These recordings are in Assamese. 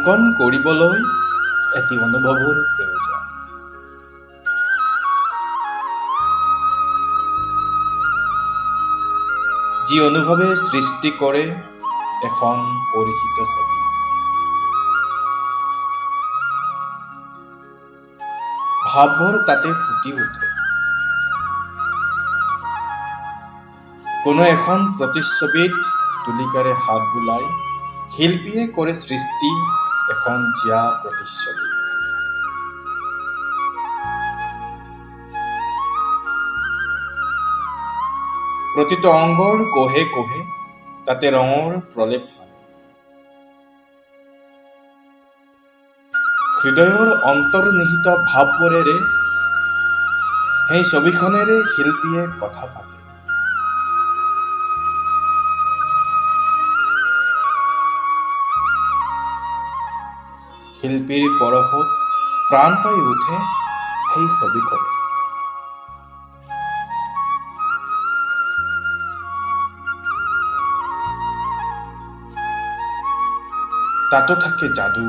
অংকন কৰিবলৈ এটি অনুভৱৰ প্ৰয়োজন। যি অনুভৱে সৃষ্টি কৰে এখন পৰিচিত ছবি। ভাৱবোৰ তাতে ফুটি উঠে। কোনো এখন প্ৰতিচ্ছবিত তুলিকাৰে হাত বোলাই শিল্পীয়ে কৰে সৃষ্টি এখন জীয়া প্ৰতিচ্ছবি। প্ৰতিটো অংগৰ কোহে কোহে তাতে ৰঙৰ প্ৰলেপ হয়। হৃদয়ৰ অন্তৰ্নিহিত ভাৱবোৰেৰে সেই ছবিখনেৰে শিল্পীয়ে কথা পাতে। শিল্পীৰ পৰশত প্ৰাণ পাই উঠে সেই ছবিখনে। তাতো থাকে যাদু।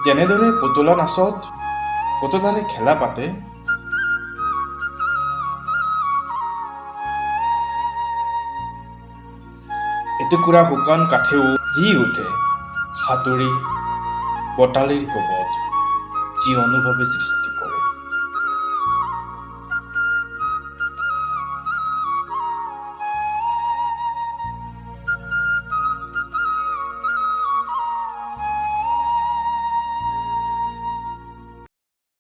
যেনেদৰে পুতলা নাচত পুতলাৰে খেলা পাতে, এটুকুৰা শুকান কাঠেও জি উঠে হাতুৰি বটালিৰ কোবত, যি অনুভৱে সৃষ্টি